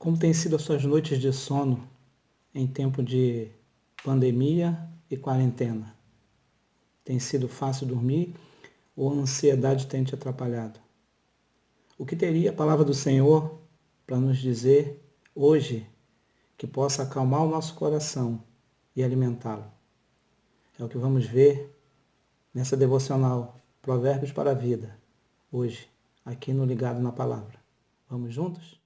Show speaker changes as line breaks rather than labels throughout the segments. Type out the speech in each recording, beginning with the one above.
Como têm sido as suas noites de sono em tempo de pandemia e quarentena? Tem sido fácil dormir ou a ansiedade tem te atrapalhado? O que teria a palavra do Senhor para nos dizer hoje que possa acalmar o nosso coração e alimentá-lo? É o que vamos ver nessa devocional Provérbios para a Vida, hoje, aqui no Ligado na Palavra. Vamos juntos?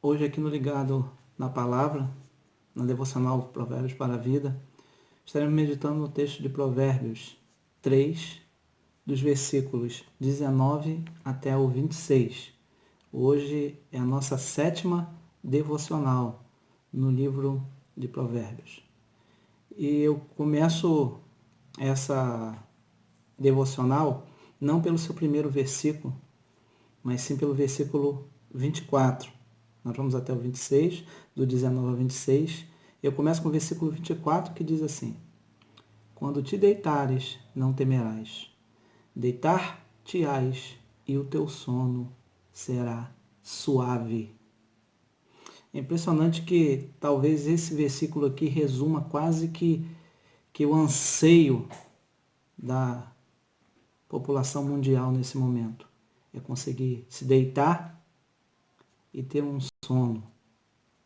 Hoje aqui no Ligado na Palavra, na devocional Provérbios para a Vida, estaremos meditando no texto de Provérbios 3, dos versículos 19 até o 26. Hoje é a nossa 7ª devocional no livro de Provérbios. E eu começo essa devocional não pelo seu primeiro versículo, mas sim pelo versículo 24. Nós vamos até o 26, do 19 ao 26. Eu começo com o versículo 24, que diz assim: Quando te deitares, não temerás. Deitar-te-ás, e o teu sono será suave. É impressionante que talvez esse versículo aqui resuma quase que o anseio da população mundial nesse momento. É conseguir se deitar e ter um sono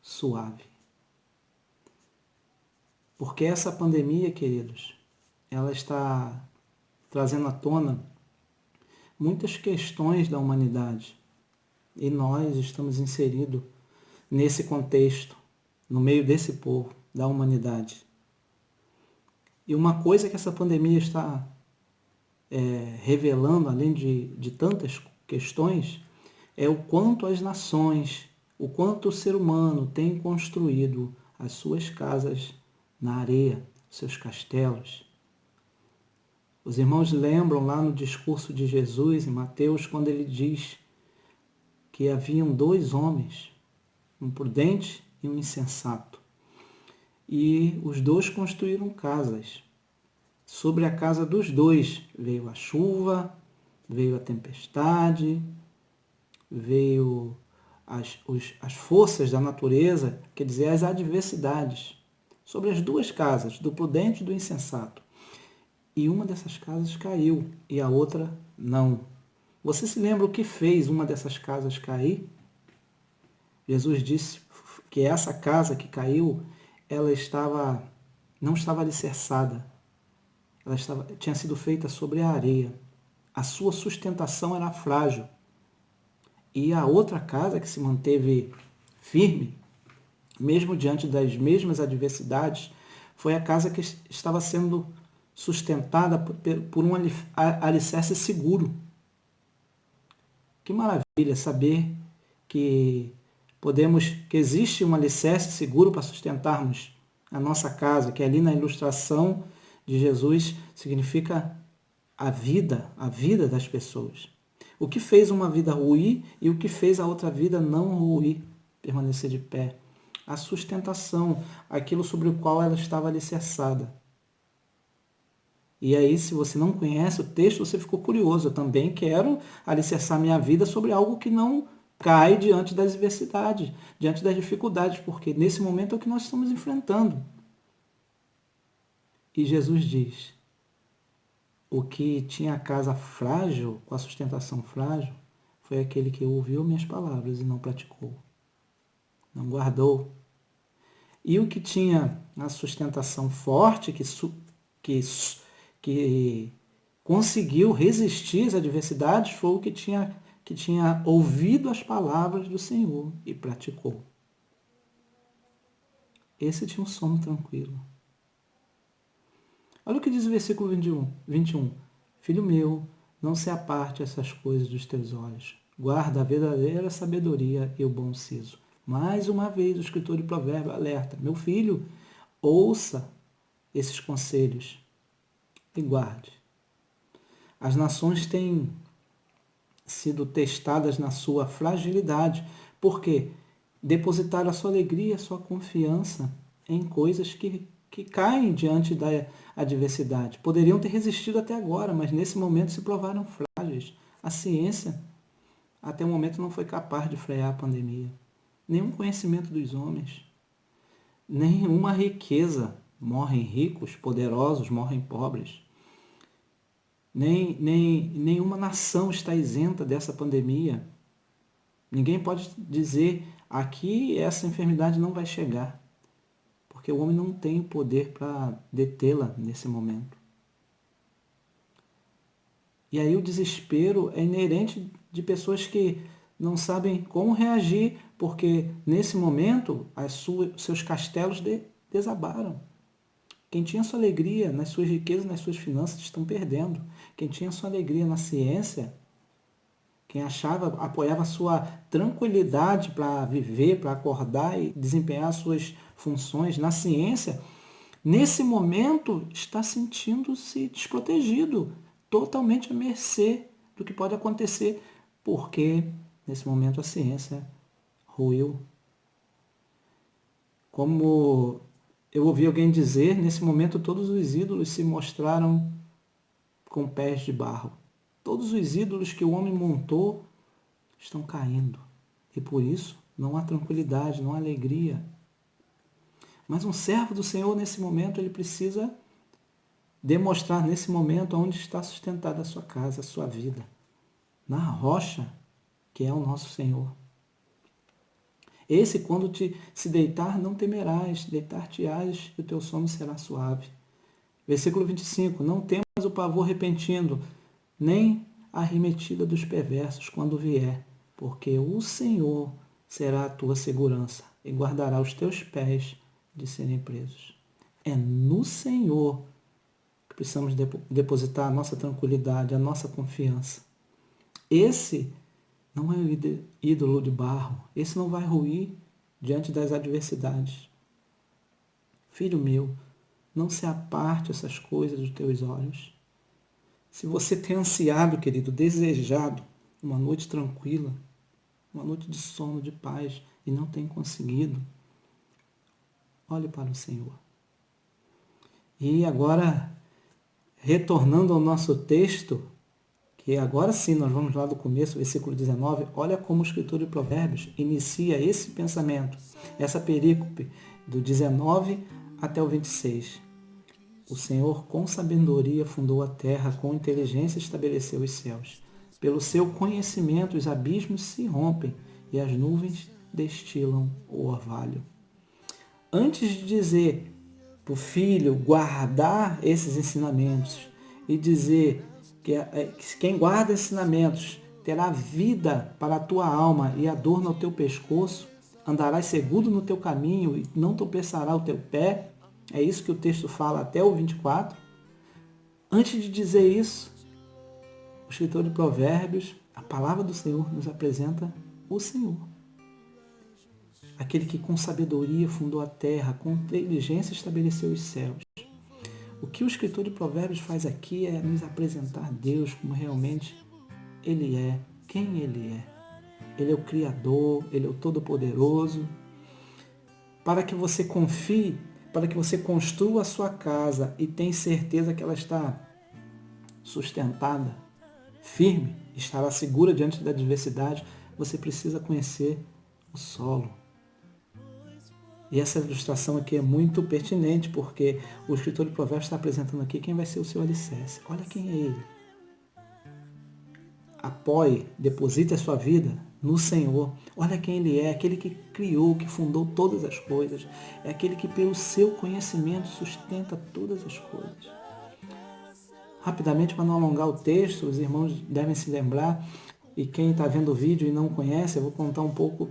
suave. Porque essa pandemia, queridos, ela está trazendo à tona muitas questões da humanidade. E nós estamos inseridos nesse contexto, no meio desse povo, da humanidade. E uma coisa que essa pandemia está revelando, além de tantas questões, é o quanto as nações, o quanto o ser humano tem construído as suas casas na areia, seus castelos. Os irmãos lembram lá no discurso de Jesus, em Mateus, quando ele diz que haviam 2 homens, um prudente e um insensato. E os 2 construíram casas. Sobre a casa dos 2 veio a chuva, veio a tempestade, veio as forças da natureza, quer dizer, as adversidades, sobre as 2 casas, do prudente e do insensato. E uma dessas casas caiu e a outra não. Você se lembra o que fez uma dessas casas cair? Jesus disse que essa casa que caiu, ela não estava alicerçada. Ela tinha sido feita sobre a areia. A sua sustentação era frágil. E a outra casa que se manteve firme, mesmo diante das mesmas adversidades, foi a casa que estava sendo sustentada por um alicerce seguro. Que maravilha saber que existe um alicerce seguro para sustentarmos a nossa casa, que ali na ilustração de Jesus significa a vida das pessoas. O que fez uma vida ruir e o que fez a outra vida não ruir, permanecer de pé. A sustentação, aquilo sobre o qual ela estava alicerçada. E aí, se você não conhece o texto, você ficou curioso. Eu também quero alicerçar minha vida sobre algo que não cai diante das adversidades, diante das dificuldades, porque nesse momento é o que nós estamos enfrentando. E Jesus diz: o que tinha a casa frágil, com a sustentação frágil, foi aquele que ouviu minhas palavras e não praticou, não guardou. E o que tinha a sustentação forte, que conseguiu resistir às adversidades, foi o que tinha ouvido as palavras do Senhor e praticou. Esse tinha um sono tranquilo. Olha o que diz o versículo 21. Filho meu, não se aparte essas coisas dos teus olhos. Guarda a verdadeira sabedoria e o bom siso. Mais uma vez o escritor de Provérbios alerta: meu filho, ouça esses conselhos e guarde. As nações têm sido testadas na sua fragilidade, porque depositaram a sua alegria, a sua confiança em coisas que caem diante da adversidade. Poderiam ter resistido até agora, mas nesse momento se provaram frágeis. A ciência, até o momento, não foi capaz de frear a pandemia. Nenhum conhecimento dos homens, nenhuma riqueza. Morrem ricos, poderosos, morrem pobres. Nenhuma nação está isenta dessa pandemia. Ninguém pode dizer aqui essa enfermidade não vai chegar, porque o homem não tem poder para detê-la nesse momento. E aí o desespero é inerente de pessoas que não sabem como reagir, porque nesse momento seus castelos desabaram. Quem tinha sua alegria nas suas riquezas, nas suas finanças, estão perdendo. Quem tinha sua alegria na ciência, quem apoiava a sua tranquilidade para viver, para acordar e desempenhar suas funções na ciência, nesse momento está sentindo-se desprotegido, totalmente à mercê do que pode acontecer, porque nesse momento a ciência ruiu. Como eu ouvi alguém dizer, nesse momento todos os ídolos se mostraram com pés de barro. Todos os ídolos que o homem montou estão caindo. E por isso não há tranquilidade, não há alegria. Mas um servo do Senhor, nesse momento, ele precisa demonstrar nesse momento onde está sustentada a sua casa, a sua vida. Na rocha, que é o nosso Senhor. Esse, quando se deitar, não temerás, deitar-te-ás e o teu sono será suave. Versículo 25, não temas o pavor repentino, nem a arremetida dos perversos quando vier, porque o Senhor será a tua segurança e guardará os teus pés de serem presos. É no Senhor que precisamos depositar a nossa tranquilidade, a nossa confiança. Esse não é o ídolo de barro. Esse não vai ruir diante das adversidades. Filho meu, não se aparte essas coisas dos teus olhos. Se você tem ansiado, querido, desejado uma noite tranquila, uma noite de sono, de paz, e não tem conseguido, olhe para o Senhor. E agora, retornando ao nosso texto, que agora sim nós vamos lá do começo, versículo 19, olha como o escritor de Provérbios inicia esse pensamento, essa perícope, do 19 até o 26. O Senhor com sabedoria fundou a terra, com inteligência estabeleceu os céus. Pelo seu conhecimento os abismos se rompem e as nuvens destilam o orvalho. Antes de dizer para o filho guardar esses ensinamentos e dizer que quem guarda ensinamentos terá vida para a tua alma e a dor no teu pescoço, andarás seguro no teu caminho e não tropeçará o teu pé, é isso que o texto fala até o 24. Antes de dizer isso, o escritor de Provérbios, a palavra do Senhor nos apresenta o Senhor. Aquele que com sabedoria fundou a terra, com inteligência estabeleceu os céus. O que o escritor de Provérbios faz aqui é nos apresentar Deus como realmente Ele é, quem Ele é. Ele é o Criador, Ele é o Todo-Poderoso. Para que você confie, para que você construa a sua casa e tenha certeza que ela está sustentada, firme, estará segura diante da adversidade, você precisa conhecer o solo. E essa ilustração aqui é muito pertinente, porque o escritor de Provérbios está apresentando aqui quem vai ser o seu alicerce. Olha quem é ele. Apoie, deposite a sua vida no Senhor. Olha quem Ele é, aquele que criou, que fundou todas as coisas. É aquele que pelo seu conhecimento sustenta todas as coisas. Rapidamente, para não alongar o texto, os irmãos devem se lembrar, e quem está vendo o vídeo e não conhece, eu vou contar um pouco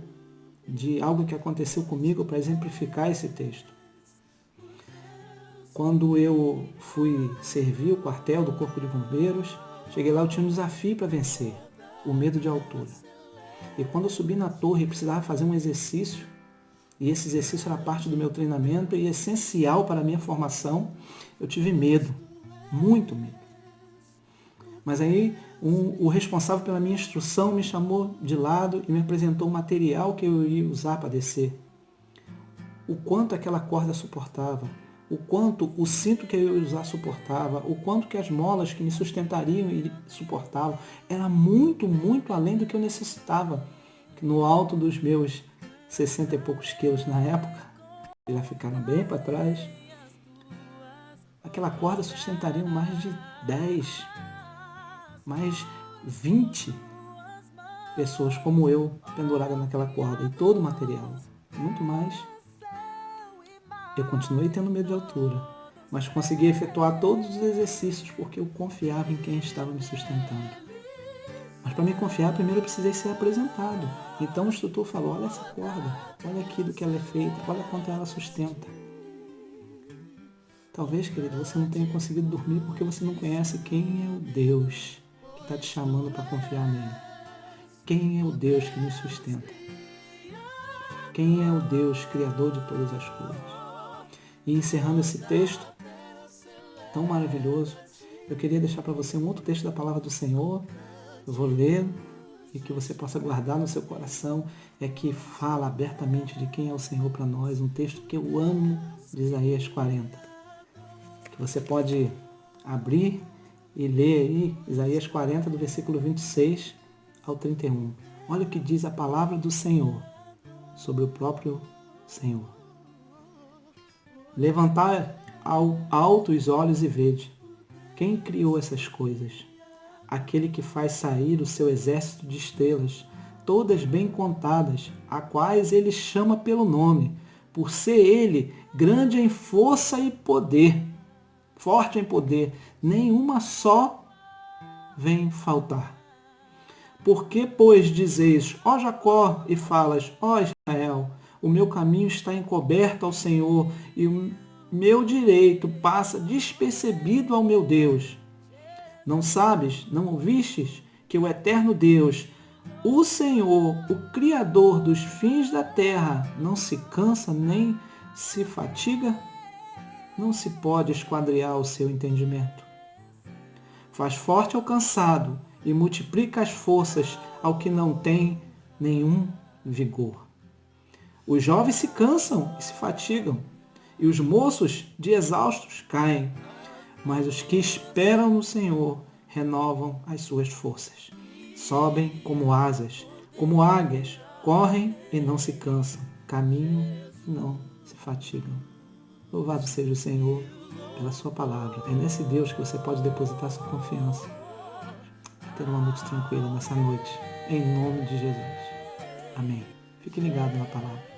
de algo que aconteceu comigo para exemplificar esse texto. Quando eu fui servir o quartel do Corpo de Bombeiros, cheguei lá, eu tinha um desafio para vencer, o medo de altura. E quando eu subi na torre, eu precisava fazer um exercício, e esse exercício era parte do meu treinamento e essencial para a minha formação, eu tive medo, muito medo. Mas aí o responsável pela minha instrução me chamou de lado e me apresentou o material que eu ia usar para descer. o quanto aquela corda suportava, o quanto o cinto que eu ia usar suportava, o quanto que as molas que me sustentariam suportavam. Era muito, muito além do que eu necessitava. No alto dos meus 60 e poucos quilos na época, que já ficaram bem para trás, aquela corda sustentaria mais de 10, mais 20 pessoas como eu pendurada naquela corda e todo o material. Muito mais. Eu continuei tendo medo de altura, mas consegui efetuar todos os exercícios porque eu confiava em quem estava me sustentando. Mas para me confiar, primeiro eu precisei ser apresentado. Então o instrutor falou, olha essa corda, olha aqui do que ela é feita, olha quanto ela sustenta. Talvez, querido, você não tenha conseguido dormir porque você não conhece quem é o Deus que está te chamando para confiar nele. Quem é o Deus que nos sustenta? Quem é o Deus criador de todas as coisas? E encerrando esse texto tão maravilhoso, eu queria deixar para você um outro texto da palavra do Senhor. Eu vou ler e que você possa guardar no seu coração. É que fala abertamente de quem é o Senhor para nós. Um texto que eu amo, de Isaías 40. Que você pode abrir e ler aí, Isaías 40, do versículo 26 ao 31. Olha o que diz a palavra do Senhor sobre o próprio Senhor. Levantai ao alto os olhos e vede. Quem criou essas coisas? Aquele que faz sair o seu exército de estrelas, todas bem contadas, a quais ele chama pelo nome, por ser ele grande em força e poder, forte em poder, nenhuma só vem faltar. Por que, pois, dizeis, ó Jacó, e falas, ó Israel, o meu caminho está encoberto ao Senhor, e o meu direito passa despercebido ao meu Deus. Não sabes, não ouvistes, que o eterno Deus, o Senhor, o Criador dos fins da terra, não se cansa nem se fatiga? Não se pode esquadriar o seu entendimento. Faz forte ao cansado e multiplica as forças ao que não tem nenhum vigor. Os jovens se cansam e se fatigam, e os moços de exaustos caem, mas os que esperam no Senhor renovam as suas forças. Sobem como asas, como águias, correm e não se cansam, caminham e não se fatigam. Louvado seja o Senhor pela sua palavra. É nesse Deus que você pode depositar sua confiança. Ter uma noite tranquila nessa noite, em nome de Jesus. Amém. Fique ligado na palavra.